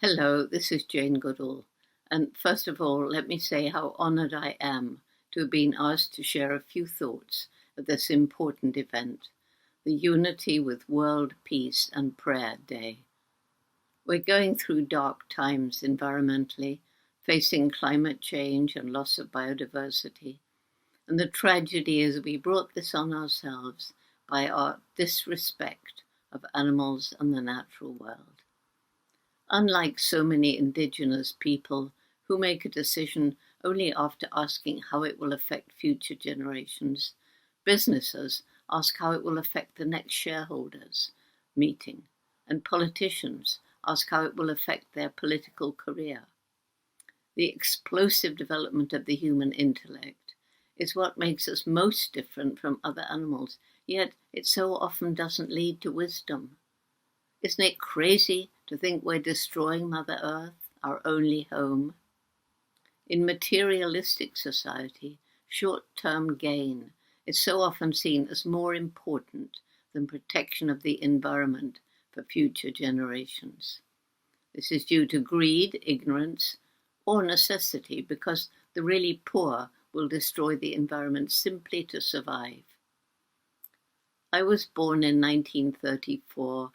Hello, this is Jane Goodall. And first of all, let me say how honored I am to have been asked to share a few thoughts at this important event, the Unity with World Peace and Prayer Day. We're going through dark times environmentally, facing climate change and loss of biodiversity. And the tragedy is we brought this on ourselves by our disrespect of animals and the natural world. Unlike so many indigenous people who make a decision only after asking how it will affect future generations, businesses ask how it will affect the next shareholders meeting, and politicians ask how it will affect their political career. The explosive development of the human intellect is what makes us most different from other animals, yet it so often doesn't lead to wisdom. Isn't it crazy to think we're destroying Mother Earth, our only home? In materialistic society, short-term gain is so often seen as more important than protection of the environment for future generations. This is due to greed, ignorance, or necessity, because the really poor will destroy the environment simply to survive. I was born in 1934,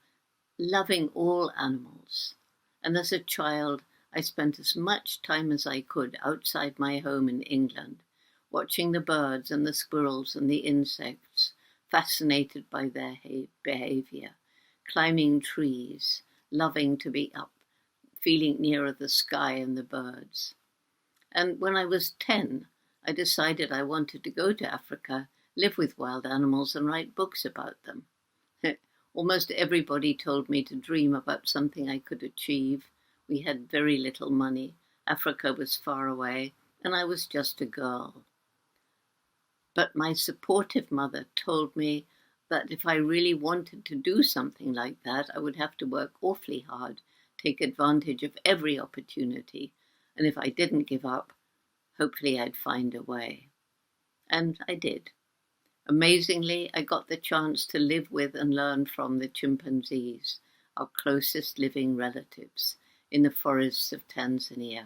loving all animals, and as a child I spent as much time as I could outside my home in England, watching the birds and the squirrels and the insects, fascinated by their behavior, climbing trees, loving to be up, feeling nearer the sky and the birds. And when I was 10, I decided I wanted to go to Africa, live with wild animals and write books about them. Almost everybody told me to dream about something I could achieve. We had very little money. Africa was far away, and I was just a girl. But my supportive mother told me that if I really wanted to do something like that, I would have to work awfully hard, take advantage of every opportunity, and if I didn't give up, hopefully I'd find a way. And I did. Amazingly, I got the chance to live with and learn from the chimpanzees, our closest living relatives, in the forests of Tanzania.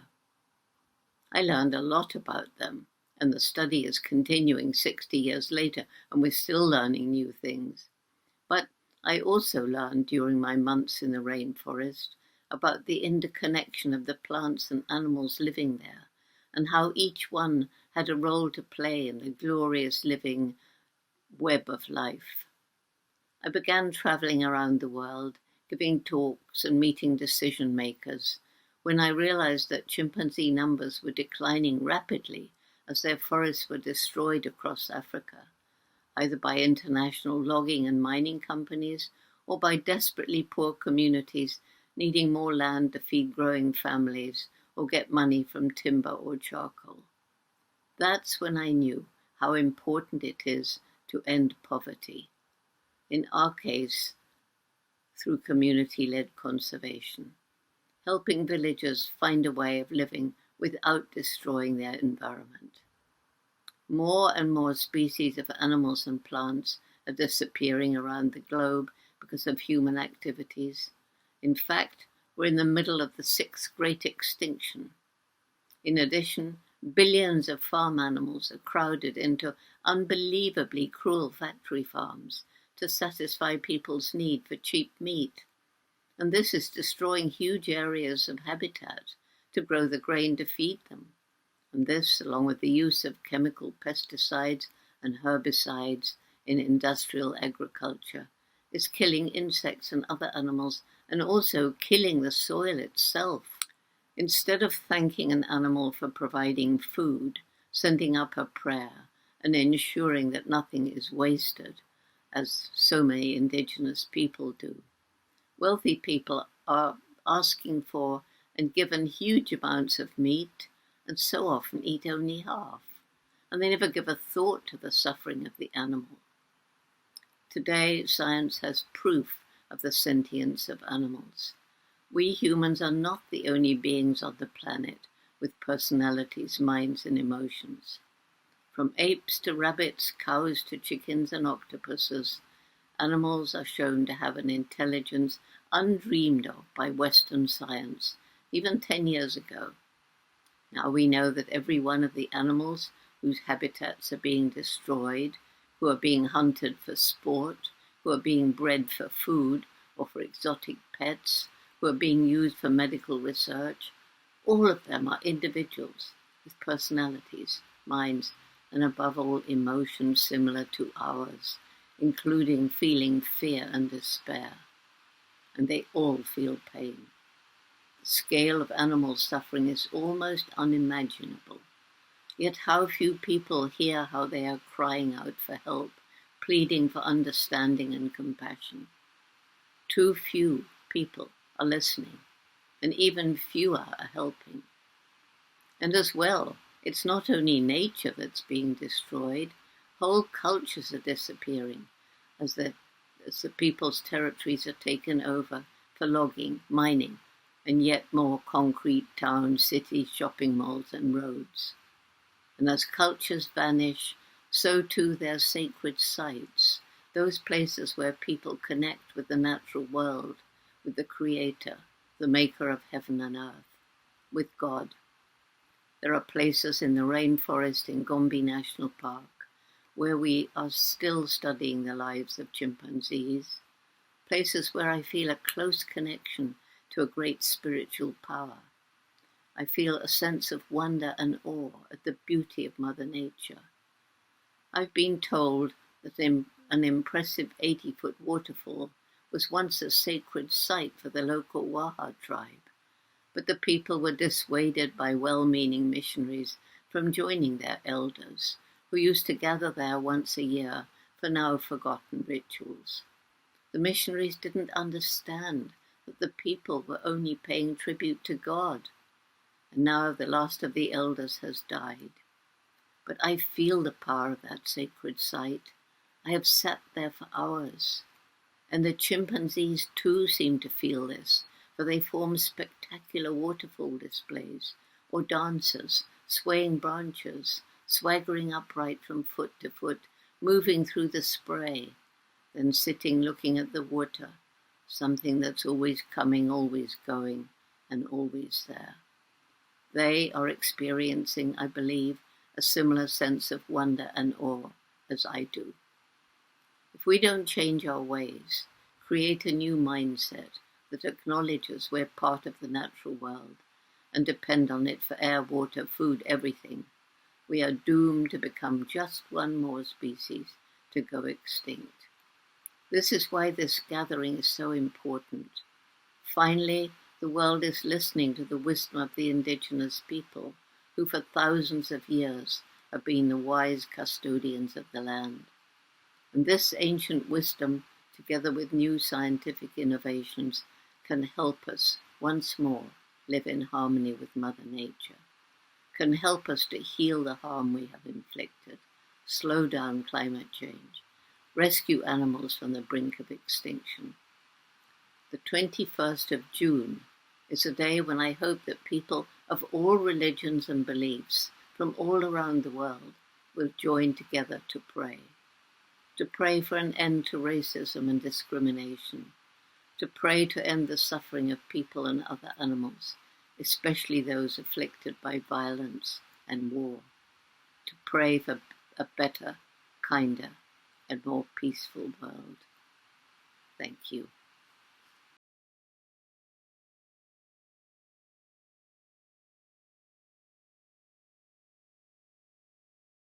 I learned a lot about them, and the study is continuing 60 years later, and we're still learning new things. But I also learned during my months in the rainforest about the interconnection of the plants and animals living there, and how each one had a role to play in the glorious living web of life. I began traveling around the world, giving talks and meeting decision makers, when I realized that chimpanzee numbers were declining rapidly as their forests were destroyed across Africa, either by international logging and mining companies or by desperately poor communities needing more land to feed growing families or get money from timber or charcoal. That's when I knew how important it is to end poverty, in our case, through community-led conservation, helping villagers find a way of living without destroying their environment. More and more species of animals and plants are disappearing around the globe because of human activities. In fact, we're in the middle of the 6th great extinction. In addition, billions of farm animals are crowded into unbelievably cruel factory farms to satisfy people's need for cheap meat. And this is destroying huge areas of habitat to grow the grain to feed them. And this, along with the use of chemical pesticides and herbicides in industrial agriculture, is killing insects and other animals and also killing the soil itself. Instead of thanking an animal for providing food, sending up a prayer, and ensuring that nothing is wasted, as so many indigenous people do, wealthy people are asking for and given huge amounts of meat, and so often eat only half, and they never give a thought to the suffering of the animal. Today, science has proof of the sentience of animals. We humans are not the only beings on the planet with personalities, minds, and emotions. From apes to rabbits, cows to chickens and octopuses, animals are shown to have an intelligence undreamed of by Western science even 10 years ago. Now we know that every one of the animals whose habitats are being destroyed, who are being hunted for sport, who are being bred for food or for exotic pets, who are being used for medical research, all of them are individuals with personalities, minds, and above all emotions similar to ours, including feeling fear and despair. And they all feel pain. The scale of animal suffering is almost unimaginable. Yet how few people hear how they are crying out for help, pleading for understanding and compassion. Too few people are listening, and even fewer are helping. And as well, it's not only nature that's being destroyed, whole cultures are disappearing as the people's territories are taken over for logging, mining, and yet more concrete towns, cities, shopping malls, and roads. And as cultures vanish, so too their sacred sites, those places where people connect with the natural world, with the Creator, the Maker of heaven and earth, with God. There are places in the rainforest in Gombe National Park where we are still studying the lives of chimpanzees, places where I feel a close connection to a great spiritual power. I feel a sense of wonder and awe at the beauty of Mother Nature. I've been told that an impressive 80-foot waterfall was once a sacred site for the local Waha tribe, but the people were dissuaded by well-meaning missionaries from joining their elders, who used to gather there once a year for now forgotten rituals. The missionaries didn't understand that the people were only paying tribute to God, and now the last of the elders has died. But I feel the power of that sacred site. I have sat there for hours, and the chimpanzees too seem to feel this, for they form spectacular waterfall displays, or dances, swaying branches, swaggering upright from foot to foot, moving through the spray, then sitting looking at the water, something that's always coming, always going, and always there. They are experiencing, I believe, a similar sense of wonder and awe as I do. If we don't change our ways, create a new mindset that acknowledges we're part of the natural world and depend on it for air, water, food, everything, we are doomed to become just one more species to go extinct. This is why this gathering is so important. Finally, the world is listening to the wisdom of the indigenous people, who for thousands of years have been the wise custodians of the land. And this ancient wisdom, together with new scientific innovations, can help us once more live in harmony with Mother Nature, can help us to heal the harm we have inflicted, slow down climate change, rescue animals from the brink of extinction. The 21st of June is a day when I hope that people of all religions and beliefs from all around the world will join together to pray for an end to racism and discrimination, to pray to end the suffering of people and other animals, especially those afflicted by violence and war, to pray for a better, kinder, and more peaceful world. Thank you.